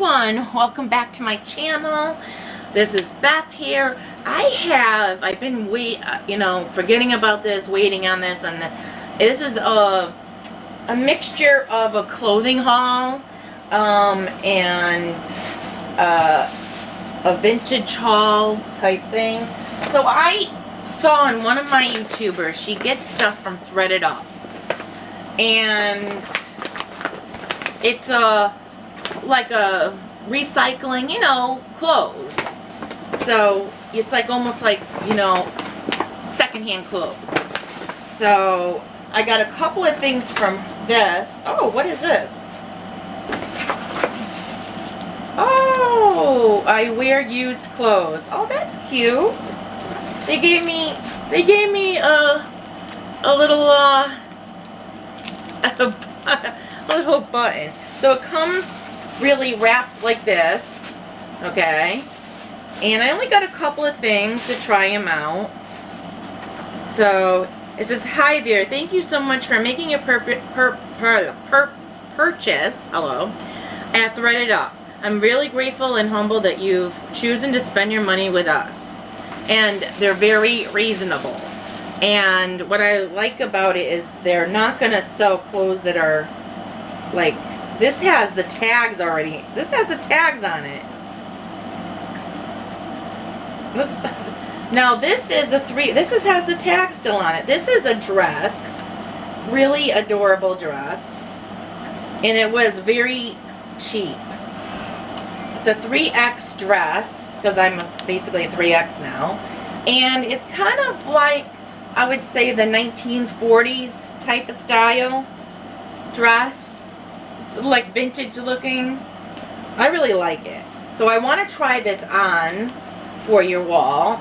everyone, welcome back to my channel. This is Beth here. I've been forgetting about this, waiting on this, and this is a mixture of a clothing haul and a vintage haul type thing. So I saw on one of my YouTubers, she gets stuff from ThredUp, and it's like a recycling, clothes. So it's like almost like, secondhand clothes. So I got a couple of things from this. Oh, what is this? Oh, I wear used clothes. Oh, that's cute. They gave me a little a little button. So it comes really wrapped like this, okay? And I only got a couple of things to try them out. So it says, "Hi there, thank you so much for making a purchase, hello, at ThredUp. I'm really grateful and humble that you've chosen to spend your money with us." And they're very reasonable. And what I like about it is they're not going to sell clothes that are like, this has the tags already. This has the tags on it. Now this is has the tag still on it. This is a dress. Really adorable dress. And it was very cheap. It's a 3X dress, because I'm basically a 3X now. And it's kind of like, I would say, the 1940s type of style dress. It's like vintage looking. I really like it. So I want to try this on for your wall.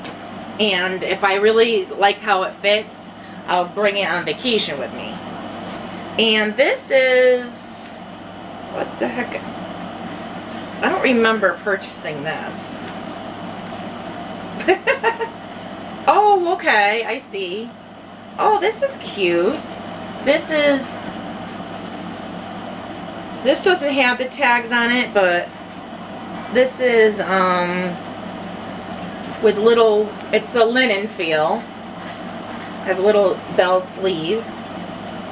And if I really like how it fits, I'll bring it on vacation with me. And this is, what the heck? I don't remember purchasing this. Oh, okay, I see. Oh, this is cute. This doesn't have the tags on it, but this is with little, it's a linen feel. I have little bell sleeves.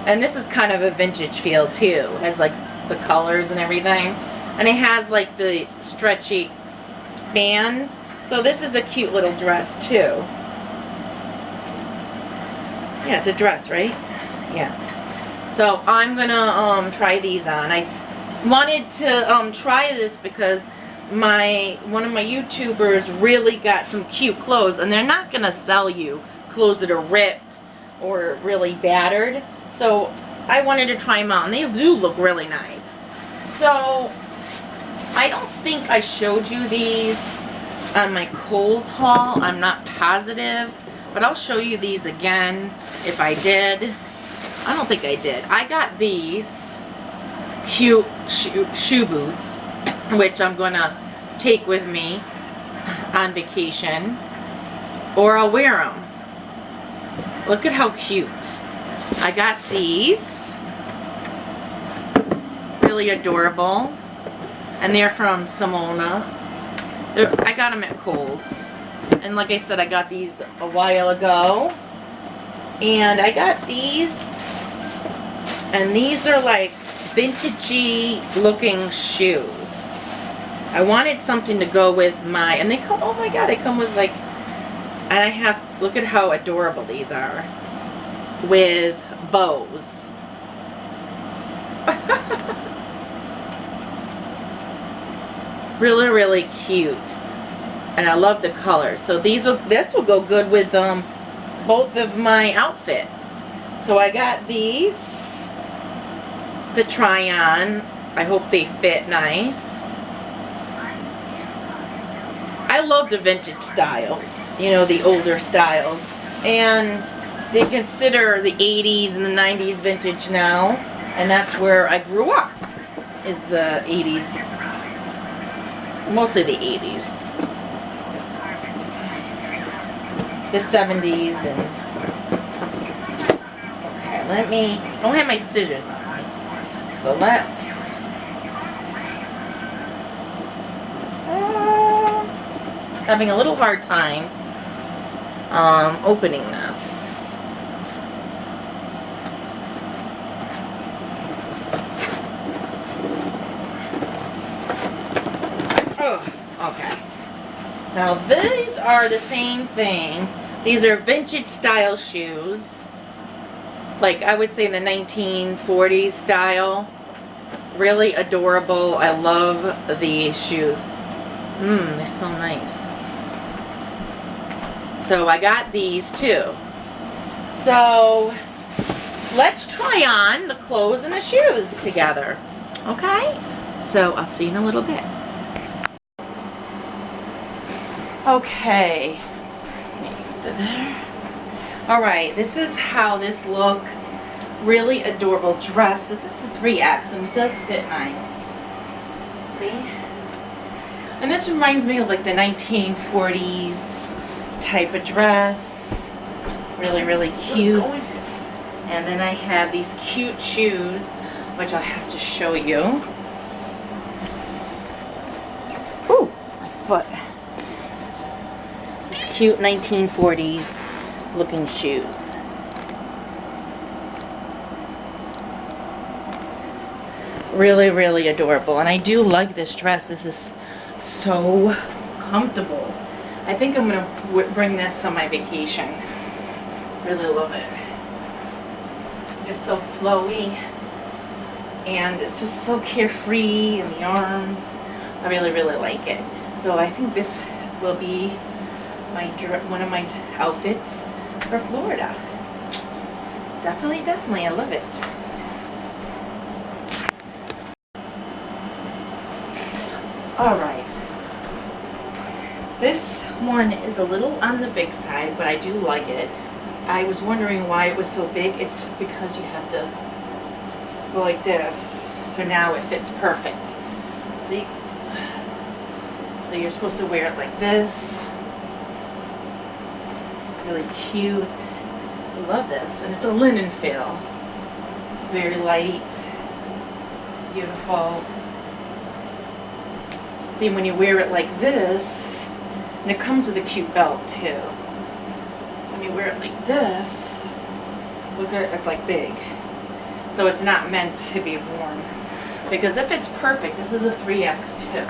And this is kind of a vintage feel too. It has like the colors and everything. And it has like the stretchy band. So this is a cute little dress too. Yeah, it's a dress, right? Yeah. So I'm gonna try these on. I wanted to try this because one of my YouTubers really got some cute clothes, and they're not gonna sell you clothes that are ripped or really battered. So I wanted to try them out, and they do look really nice. So I don't think I showed you these on my Kohl's haul. I'm not positive, but I'll show you these again if I did. I don't think I did. I got these cute shoe boots, which I'm gonna take with me on vacation, or I'll wear them. Look at how cute. I got these. Really adorable. And they're from Simona. I got them at Kohl's. And like I said, I got these a while ago. And I got these. And these are like vintagey looking shoes. I wanted something to go with my, and they come, oh my god, they come with like, and I have, look at how adorable these are. With bows. Really, really cute. And I love the color. So this will go good with both of my outfits. So I got these to try on. I hope they fit nice. I love the vintage styles, the older styles. And they consider the 80s and the 90s vintage now. And that's where I grew up, is the 80s. Mostly the 80s. The 70s and... Okay, I don't have my scissors on me. So let's having a little hard time opening this. Okay. Now these are the same thing. These are vintage style shoes. Like I would say the 1940s style. Really adorable. I love these shoes. They smell nice. So I got these too. So let's try on the clothes and the shoes together. Okay? So I'll see you in a little bit. Okay. There. Alright, this is how this looks. Really adorable dress. This is a 3X and it does fit nice. See? And this reminds me of like the 1940s type of dress. Really, really cute. And then I have these cute shoes, which I'll have to show you. Ooh, my foot. These cute 1940s looking shoes. Really, really adorable. And I do like this dress. This is so comfortable. I think I'm going to bring this on my vacation. Really love it. Just so flowy. And it's just so carefree in the arms. I really, really like it. So I think this will be one of my outfits for Florida. Definitely, definitely. I love it. Alright, this one is a little on the big side, but I do like it. I was wondering why it was so big. It's because you have to go like this. So now it fits perfect. See? So you're supposed to wear it like this. Really cute. I love this. And it's a linen feel. Very light. Beautiful. See, when you wear it like this, and it comes with a cute belt too. When you wear it like this, look at it, it's like big. So it's not meant to be worn. Because if it's perfect, this is a 3X too.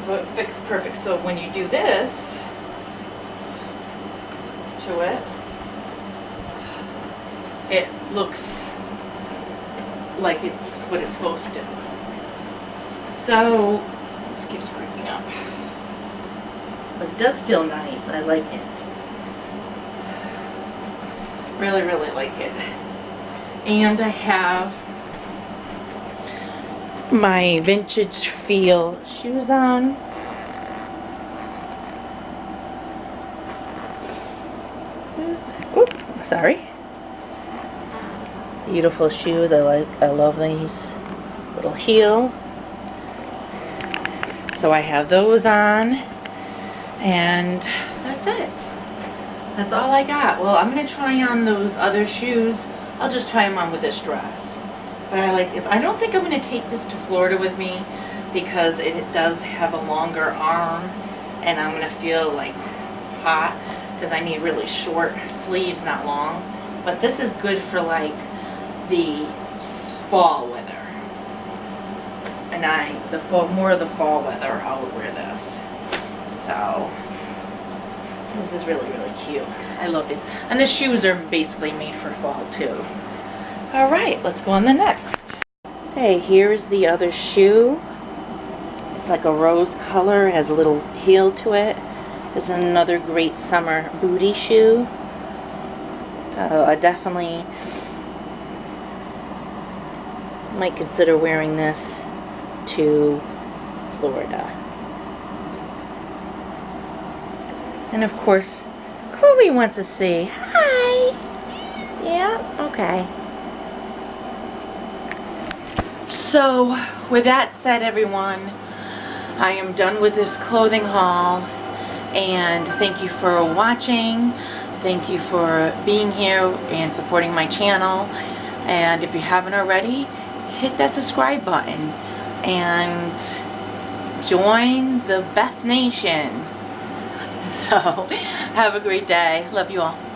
So it fits perfect. So when you do this, to it looks like it's what it's supposed to. So this keeps creeping up. But it does feel nice. I like it. Really, really like it. And I have my vintage feel shoes on. Oop, sorry. Beautiful shoes. I love these. Little heel. So I have those on, and that's it. That's all I got. Well, I'm going to try on those other shoes. I'll just try them on with this dress. But I like this. I don't think I'm going to take this to Florida with me because it does have a longer arm, and I'm going to feel like hot because I need really short sleeves, not long. But this is good for like the fall weather. And more of the fall weather, I would wear this. So, this is really, really cute. I love these. And the shoes are basically made for fall too. Alright, let's go on the next. Okay, here is the other shoe. It's like a rose color, it has a little heel to it. This is another great summer booty shoe. So, I definitely might consider wearing this to Florida. And of course, Chloe wants to say hi. Yeah, okay. So, with that said, everyone, I am done with this clothing haul, and thank you for watching. Thank you for being here and supporting my channel. And if you haven't already, hit that subscribe button and join the Beth Nation. So, have a great day. Love you all.